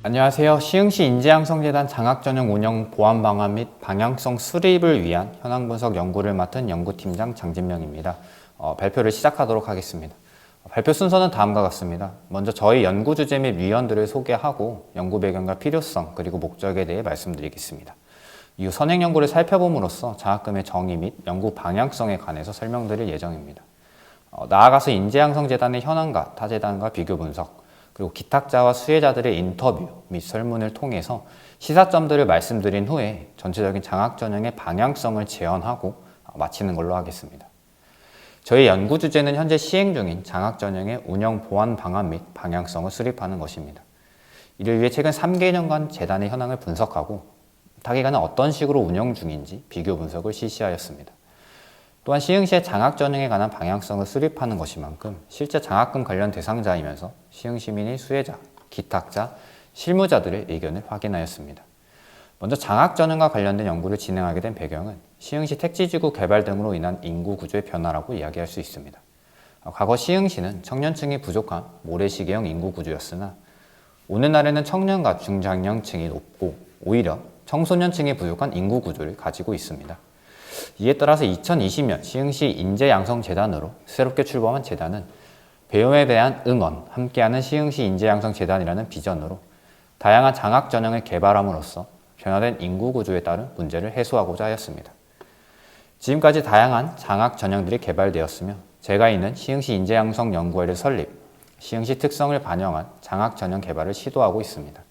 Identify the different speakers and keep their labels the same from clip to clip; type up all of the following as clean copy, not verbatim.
Speaker 1: 안녕하세요. 시흥시 인재양성재단 장학전형 운영 보완 방안 및 방향성 수립을 위한 현황 분석 연구를 맡은 연구팀장 장진명입니다. 발표를 시작하도록 하겠습니다. 발표 순서는 다음과 같습니다. 먼저 저희 연구 주제 및 위원들을 소개하고 연구 배경과 필요성 그리고 목적에 대해 말씀드리겠습니다. 이후 선행 연구를 살펴봄으로써 장학금의 정의 및 연구 방향성에 관해서 설명드릴 예정입니다. 나아가서 인재양성재단의 현황과 타 재단과 비교 분석, 그리고 기탁자와 수혜자들의 인터뷰 및 설문을 통해서 시사점들을 말씀드린 후에 전체적인 장학전형의 방향성을 제언하고 마치는 걸로 하겠습니다. 저희 연구 주제는 현재 시행 중인 장학전형의 운영 보완 방안 및 방향성을 수립하는 것입니다. 이를 위해 최근 3개년간 재단의 현황을 분석하고 타기관은 어떤 식으로 운영 중인지 비교 분석을 실시하였습니다. 또한 시흥시의 장학전형에 관한 방향성을 수립하는 것이만큼 실제 장학금 관련 대상자이면서 시흥시민의 수혜자, 기탁자, 실무자들의 의견을 확인하였습니다. 먼저 장학전형과 관련된 연구를 진행하게 된 배경은 시흥시 택지지구 개발 등으로 인한 인구구조의 변화라고 이야기할 수 있습니다. 과거 시흥시는 청년층이 부족한 모래시계형 인구구조였으나 오늘날에는 청년과 중장년층이 높고 오히려 청소년층이 부족한 인구구조를 가지고 있습니다. 이에 따라서 2020년 시흥시 인재양성재단으로 새롭게 출범한 재단은 배움에 대한 응원, 함께하는 시흥시 인재양성재단이라는 비전으로 다양한 장학전형을 개발함으로써 변화된 인구구조에 따른 문제를 해소하고자 하였습니다. 지금까지 다양한 장학전형들이 개발되었으며 제가 있는 시흥시 인재양성연구회를 설립, 시흥시 특성을 반영한 장학전형 개발을 시도하고 있습니다.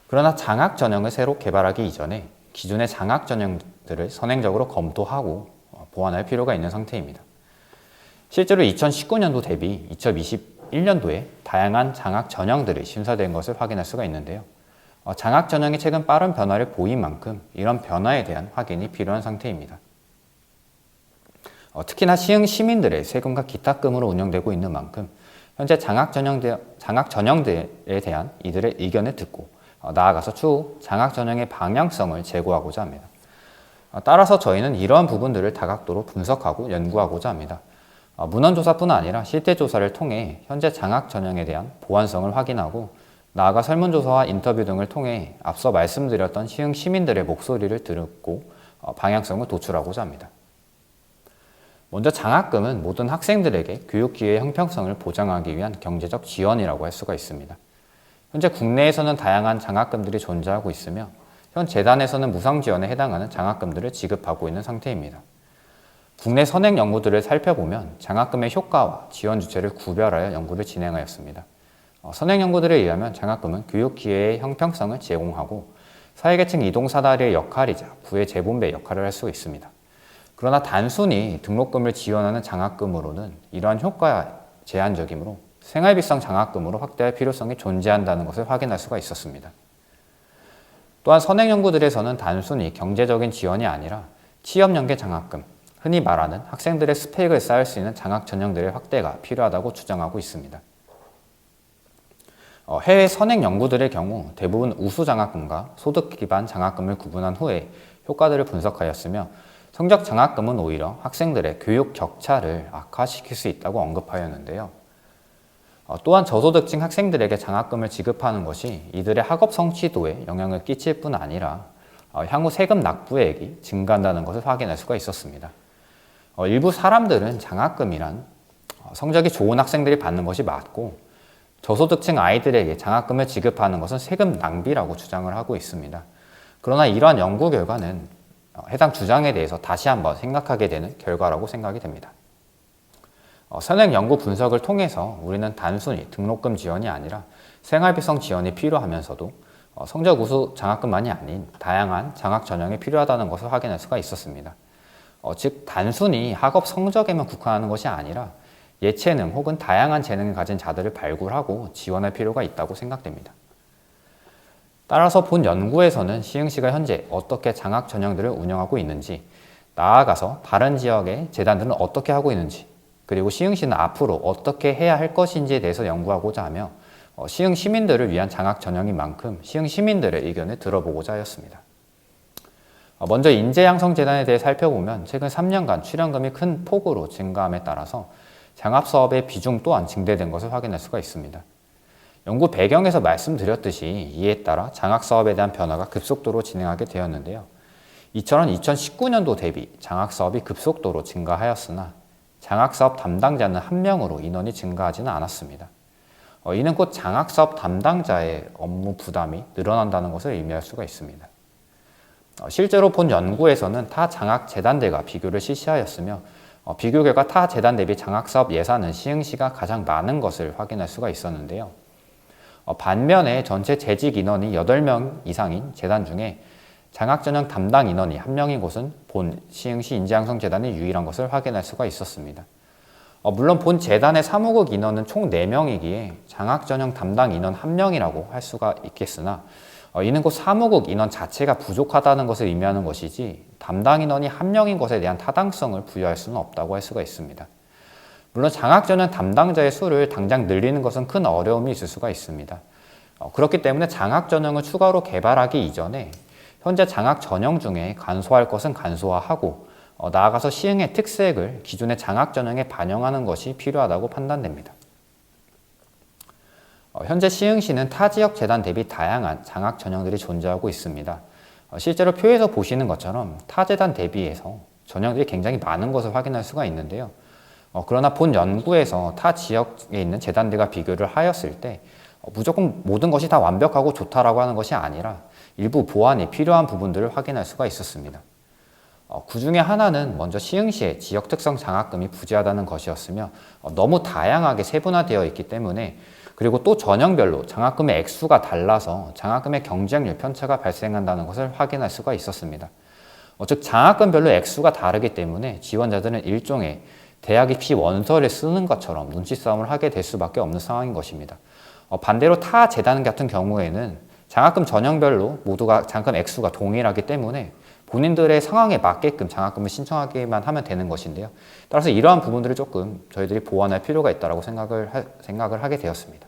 Speaker 1: 그러나 장학전형을 새로 개발하기 이전에 기존의 장학전형들을 선행적으로 검토하고 보완할 필요가 있는 상태입니다. 실제로 2019년도 대비 2021년도에 다양한 장학전형들이 심사된 것을 확인할 수가 있는데요. 장학전형이 최근 빠른 변화를 보인 만큼 이런 변화에 대한 확인이 필요한 상태입니다. 특히나 시흥 시민들의 세금과 기탁금으로 운영되고 있는 만큼 현재 장학전형들에 대한 이들의 의견을 듣고 나아가서 추후 장학전형의 방향성을 제고하고자 합니다. 따라서 저희는 이러한 부분들을 다각도로 분석하고 연구하고자 합니다. 문헌조사뿐 아니라 실태조사를 통해 현재 장학전형에 대한 보완성을 확인하고 나아가 설문조사와 인터뷰 등을 통해 앞서 말씀드렸던 시흥 시민들의 목소리를 듣고 방향성을 도출하고자 합니다. 먼저 장학금은 모든 학생들에게 교육기회의 형평성을 보장하기 위한 경제적 지원이라고 할 수가 있습니다. 현재 국내에서는 다양한 장학금들이 존재하고 있으며 현 재단에서는 무상지원에 해당하는 장학금들을 지급하고 있는 상태입니다. 국내 선행 연구들을 살펴보면 장학금의 효과와 지원 주체를 구별하여 연구를 진행하였습니다. 선행 연구들에 의하면 장학금은 교육기회의 형평성을 제공하고 사회계층 이동사다리의 역할이자 부의 재분배 역할을 할 수 있습니다. 그러나 단순히 등록금을 지원하는 장학금으로는 이러한 효과가 제한적이므로 생활비성 장학금으로 확대할 필요성이 존재한다는 것을 확인할 수가 있었습니다. 또한 선행 연구들에서는 단순히 경제적인 지원이 아니라 취업연계 장학금, 흔히 말하는 학생들의 스펙을 쌓을 수 있는 장학전형들의 확대가 필요하다고 주장하고 있습니다. 해외 선행 연구들의 경우 대부분 우수 장학금과 소득 기반 장학금을 구분한 후에 효과들을 분석하였으며 성적 장학금은 오히려 학생들의 교육 격차를 악화시킬 수 있다고 언급하였는데요. 또한 저소득층 학생들에게 장학금을 지급하는 것이 이들의 학업 성취도에 영향을 끼칠 뿐 아니라 향후 세금 납부액이 증가한다는 것을 확인할 수가 있었습니다. 일부 사람들은 장학금이란 성적이 좋은 학생들이 받는 것이 맞고 저소득층 아이들에게 장학금을 지급하는 것은 세금 낭비라고 주장을 하고 있습니다. 그러나 이러한 연구 결과는 해당 주장에 대해서 다시 한번 생각하게 되는 결과라고 생각이 됩니다. 선행 연구 분석을 통해서 우리는 단순히 등록금 지원이 아니라 생활비성 지원이 필요하면서도 성적 우수 장학금만이 아닌 다양한 장학 전형이 필요하다는 것을 확인할 수가 있었습니다. 즉 단순히 학업 성적에만 국한하는 것이 아니라 예체능 혹은 다양한 재능을 가진 자들을 발굴하고 지원할 필요가 있다고 생각됩니다. 따라서 본 연구에서는 시흥시가 현재 어떻게 장학 전형들을 운영하고 있는지, 나아가서 다른 지역의 재단들은 어떻게 하고 있는지, 그리고 시흥시는 앞으로 어떻게 해야 할 것인지에 대해서 연구하고자 하며 시흥 시민들을 위한 장학 전형인 만큼 시흥 시민들의 의견을 들어보고자 하였습니다. 먼저 인재양성재단에 대해 살펴보면 최근 3년간 출연금이 큰 폭으로 증가함에 따라서 장학사업의 비중 또한 증대된 것을 확인할 수가 있습니다. 연구 배경에서 말씀드렸듯이 이에 따라 장학사업에 대한 변화가 급속도로 진행하게 되었는데요. 이처럼 2019년도 대비 장학사업이 급속도로 증가하였으나 장학사업 담당자는 한 명으로 인원이 증가하지는 않았습니다. 이는 곧 장학사업 담당자의 업무 부담이 늘어난다는 것을 의미할 수가 있습니다. 실제로 본 연구에서는 타 장학재단들과 비교를 실시하였으며 비교 결과 타 재단 대비 장학사업 예산은 시흥시가 가장 많은 것을 확인할 수가 있었는데요. 반면에 전체 재직 인원이 8명 이상인 재단 중에 장학전형 담당 인원이 1명인 곳은 본 시흥시 인재양성재단이 유일한 것을 확인할 수가 있었습니다. 물론 본 재단의 사무국 인원은 총 4명이기에 장학전형 담당 인원 1명이라고 할 수가 있겠으나 이는 곧 사무국 인원 자체가 부족하다는 것을 의미하는 것이지 담당 인원이 1명인 것에 대한 타당성을 부여할 수는 없다고 할 수가 있습니다. 물론 장학전형 담당자의 수를 당장 늘리는 것은 큰 어려움이 있을 수가 있습니다. 그렇기 때문에 장학전형을 추가로 개발하기 이전에 현재 장학전형 중에 간소할 것은 간소화하고 나아가서 시흥의 특색을 기존의 장학전형에 반영하는 것이 필요하다고 판단됩니다. 현재 시흥시는 타 지역 재단 대비 다양한 장학전형들이 존재하고 있습니다. 실제로 표에서 보시는 것처럼 타 재단 대비해서 전형들이 굉장히 많은 것을 확인할 수가 있는데요. 그러나 본 연구에서 타 지역에 있는 재단들과 비교를 하였을 때 무조건 모든 것이 다 완벽하고 좋다라고 하는 것이 아니라 일부 보완이 필요한 부분들을 확인할 수가 있었습니다. 그 중에 하나는 먼저 시흥시의 지역특성 장학금이 부재하다는 것이었으며 너무 다양하게 세분화되어 있기 때문에 그리고 또 전형별로 장학금의 액수가 달라서 장학금의 경쟁률 편차가 발생한다는 것을 확인할 수가 있었습니다. 즉 장학금별로 액수가 다르기 때문에 지원자들은 일종의 대학 입시 원서를 쓰는 것처럼 눈치 싸움을 하게 될 수밖에 없는 상황인 것입니다. 반대로 타 재단 같은 경우에는 장학금 전형별로 모두가 장학금 액수가 동일하기 때문에 본인들의 상황에 맞게끔 장학금을 신청하기만 하면 되는 것인데요. 따라서 이러한 부분들을 조금 저희들이 보완할 필요가 있다고 생각을 하게 되었습니다.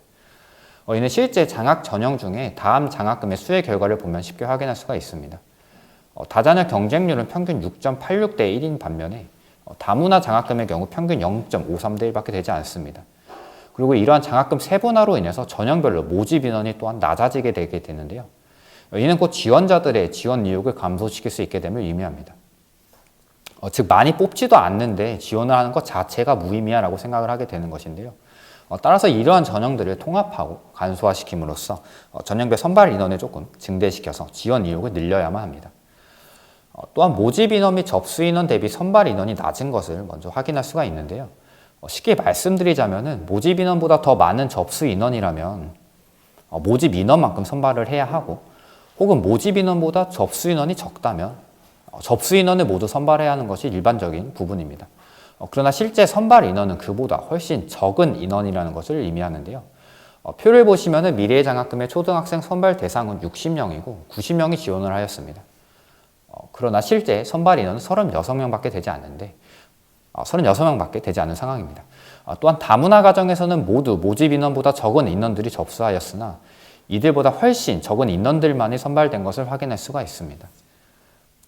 Speaker 1: 이는 실제 장학 전형 중에 다음 장학금의 수혜 결과를 보면 쉽게 확인할 수가 있습니다. 다자녀 경쟁률은 평균 6.86대 1인 반면에 다문화 장학금의 경우 평균 0.53대 1밖에 되지 않습니다. 그리고 이러한 장학금 세분화로 인해서 전형별로 모집 인원이 또한 낮아지게 되게 되는데요. 이는 곧 지원자들의 지원 의욕을 감소시킬 수 있게 됨을 의미합니다. 즉 많이 뽑지도 않는데 지원을 하는 것 자체가 무의미하다고 생각을 하게 되는 것인데요. 따라서 이러한 전형들을 통합하고 간소화시킴으로써 전형별 선발 인원을 조금 증대시켜서 지원 의욕을 늘려야만 합니다. 또한 모집 인원 및 접수 인원 대비 선발 인원이 낮은 것을 먼저 확인할 수가 있는데요. 쉽게 말씀드리자면 모집 인원보다 더 많은 접수 인원이라면 모집 인원만큼 선발을 해야 하고 혹은 모집 인원보다 접수 인원이 적다면 접수 인원을 모두 선발해야 하는 것이 일반적인 부분입니다. 그러나 실제 선발 인원은 그보다 훨씬 적은 인원이라는 것을 의미하는데요. 표를 보시면 미래의 장학금의 초등학생 선발 대상은 60명이고 90명이 지원을 하였습니다. 그러나 실제 선발 인원은 36명밖에 되지 않는데 36명밖에 되지 않은 상황입니다. 또한 다문화 가정에서는 모두 모집 인원보다 적은 인원들이 접수하였으나 이들보다 훨씬 적은 인원들만이 선발된 것을 확인할 수가 있습니다.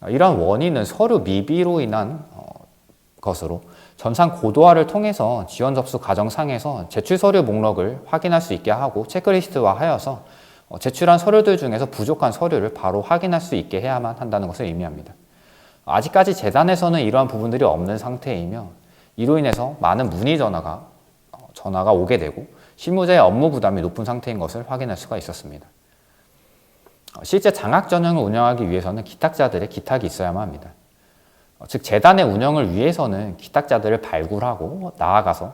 Speaker 1: 이러한 원인은 서류 미비로 인한 것으로 전산 고도화를 통해서 지원 접수 과정상에서 제출 서류 목록을 확인할 수 있게 하고 체크리스트화하여서 제출한 서류들 중에서 부족한 서류를 바로 확인할 수 있게 해야만 한다는 것을 의미합니다. 아직까지 재단에서는 이러한 부분들이 없는 상태이며 이로 인해서 많은 문의 전화가 오게 되고 실무자의 업무 부담이 높은 상태인 것을 확인할 수가 있었습니다. 실제 장학 전형을 운영하기 위해서는 기탁자들의 기탁이 있어야만 합니다. 즉 재단의 운영을 위해서는 기탁자들을 발굴하고 나아가서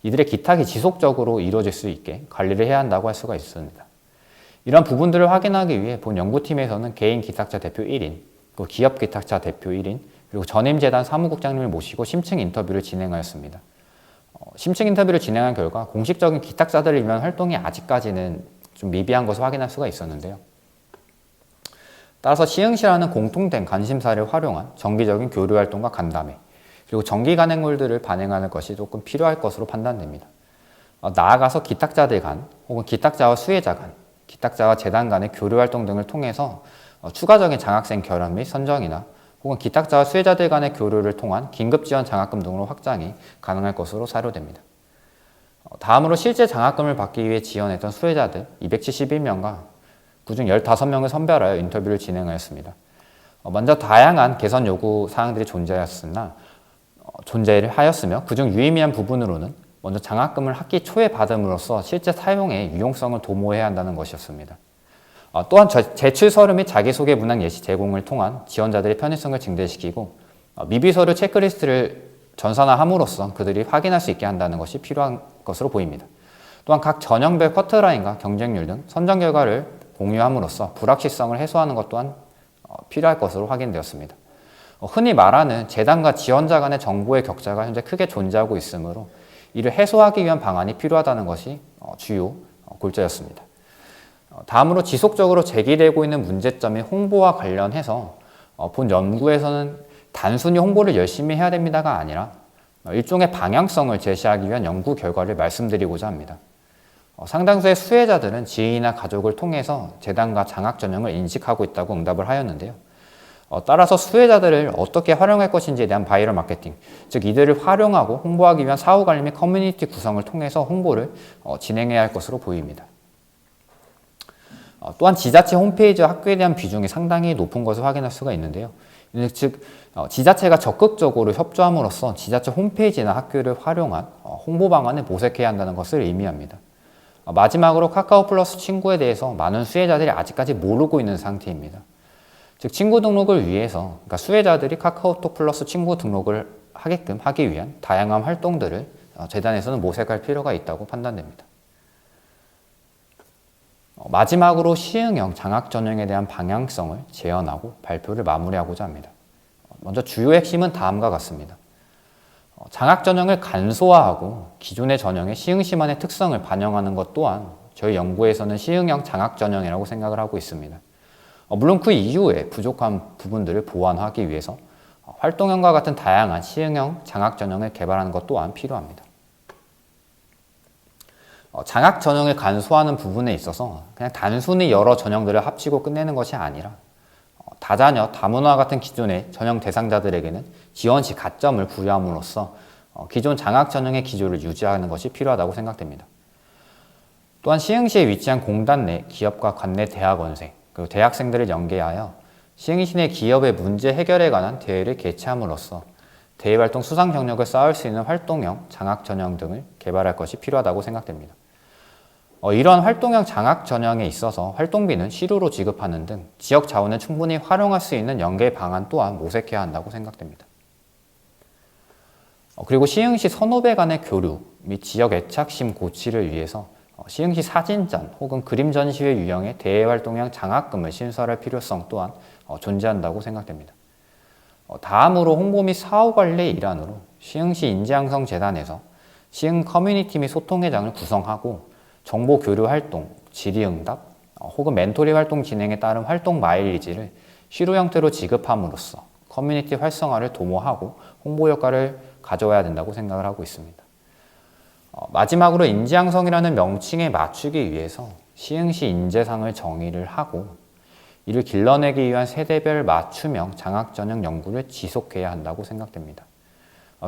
Speaker 1: 이들의 기탁이 지속적으로 이루어질 수 있게 관리를 해야 한다고 할 수가 있습니다. 이런 부분들을 확인하기 위해 본 연구팀에서는 개인 기탁자 대표 1인, 그리고 기업 기탁자 대표 1인, 그리고 전임재단 사무국장님을 모시고 심층 인터뷰를 진행하였습니다. 심층 인터뷰를 진행한 결과 공식적인 기탁자들을 위한 활동이 아직까지는 좀 미비한 것을 확인할 수가 있었는데요. 따라서 시흥시라는 공통된 관심사를 활용한 정기적인 교류활동과 간담회, 그리고 정기 간행물들을 반영하는 것이 조금 필요할 것으로 판단됩니다. 나아가서 기탁자들 간, 혹은 기탁자와 수혜자 간, 기탁자와 재단 간의 교류활동 등을 통해서 추가적인 장학생 결합 및 선정이나 혹은 기탁자와 수혜자들 간의 교류를 통한 긴급지원 장학금 등으로 확장이 가능할 것으로 사료됩니다. 다음으로 실제 장학금을 받기 위해 지원했던 수혜자들 271명과 그중 15명을 선별하여 인터뷰를 진행하였습니다. 먼저 다양한 개선 요구 사항들이 존재를 하였으며 그중 유의미한 부분으로는 먼저 장학금을 학기 초에 받음으로써 실제 사용의 유용성을 도모해야 한다는 것이었습니다. 또한 제출 서류 및 자기소개 문항 예시 제공을 통한 지원자들의 편의성을 증대시키고 미비 서류 체크리스트를 전산화함으로써 그들이 확인할 수 있게 한다는 것이 필요한 것으로 보입니다. 또한 각 전형별 커트라인과 경쟁률 등 선정 결과를 공유함으로써 불확실성을 해소하는 것 또한 필요할 것으로 확인되었습니다. 흔히 말하는 재단과 지원자 간의 정보의 격차가 현재 크게 존재하고 있으므로 이를 해소하기 위한 방안이 필요하다는 것이 주요 골자였습니다. 다음으로 지속적으로 제기되고 있는 문제점의 홍보와 관련해서 본 연구에서는 단순히 홍보를 열심히 해야 됩니다가 아니라 일종의 방향성을 제시하기 위한 연구 결과를 말씀드리고자 합니다. 상당수의 수혜자들은 지인이나 가족을 통해서 재단과 장학 전형을 인식하고 있다고 응답을 하였는데요. 따라서 수혜자들을 어떻게 활용할 것인지에 대한 바이럴 마케팅, 즉 이들을 활용하고 홍보하기 위한 사후관리 및 커뮤니티 구성을 통해서 홍보를 진행해야 할 것으로 보입니다. 또한 지자체 홈페이지와 학교에 대한 비중이 상당히 높은 것을 확인할 수가 있는데요. 즉 지자체가 적극적으로 협조함으로써 지자체 홈페이지나 학교를 활용한 홍보 방안을 모색해야 한다는 것을 의미합니다. 마지막으로 카카오 플러스 친구에 대해서 많은 수혜자들이 아직까지 모르고 있는 상태입니다. 즉 친구 등록을 위해서 그러니까 수혜자들이 카카오톡 플러스 친구 등록을 하게끔 하기 위한 다양한 활동들을 재단에서는 모색할 필요가 있다고 판단됩니다. 마지막으로 시행형 장학 전형에 대한 방향성을 재현하고 발표를 마무리하고자 합니다. 먼저 주요 핵심은 다음과 같습니다. 장학 전형을 간소화하고 기존의 전형의 시흥시만의 특성을 반영하는 것 또한 저희 연구에서는 시흥형 장학 전형이라고 생각을 하고 있습니다. 물론 그 이후에 부족한 부분들을 보완하기 위해서 활동형과 같은 다양한 시흥형 장학 전형을 개발하는 것 또한 필요합니다. 장학 전형을 간소화하는 부분에 있어서 그냥 단순히 여러 전형들을 합치고 끝내는 것이 아니라 다자녀, 다문화 같은 기존의 전형 대상자들에게는 지원 시 가점을 부여함으로써 기존 장학 전형의 기조를 유지하는 것이 필요하다고 생각됩니다. 또한 시흥시에 위치한 공단 내 기업과 관내 대학원생, 그리고 대학생들을 연계하여 시흥시 내 기업의 문제 해결에 관한 대회를 개최함으로써 대외활동 수상 경력을 쌓을 수 있는 활동형 장학 전형 등을 개발할 것이 필요하다고 생각됩니다. 이러한 활동형 장학 전형에 있어서 활동비는 시료로 지급하는 등 지역 자원을 충분히 활용할 수 있는 연계 방안 또한 모색해야 한다고 생각됩니다. 그리고 시흥시 선후배 간의 교류 및 지역 애착심 고취를 위해서 시흥시 사진전 혹은 그림 전시회 유형의 대외활동형 장학금을 신설할 필요성 또한 존재한다고 생각됩니다. 다음으로 홍보 및 사후관리의 일환으로 시흥시 인재양성재단에서 시흥 커뮤니티 및 소통회장을 구성하고 정보 교류 활동, 질의응답 혹은 멘토링 활동 진행에 따른 활동 마일리지를 시료 형태로 지급함으로써 커뮤니티 활성화를 도모하고 홍보 효과를 가져와야 된다고 생각을 하고 있습니다. 마지막으로 인재양성이라는 명칭에 맞추기 위해서 시흥시 인재상을 정의를 하고 이를 길러내기 위한 세대별 맞춤형 장학전형 연구를 지속해야 한다고 생각됩니다.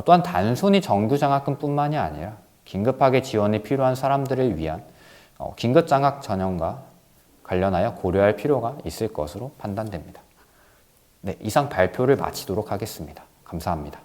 Speaker 1: 또한 단순히 정규장학금뿐만이 아니라 긴급하게 지원이 필요한 사람들을 위한 긴급장학 전형과 관련하여 고려할 필요가 있을 것으로 판단됩니다. 네, 이상 발표를 마치도록 하겠습니다. 감사합니다.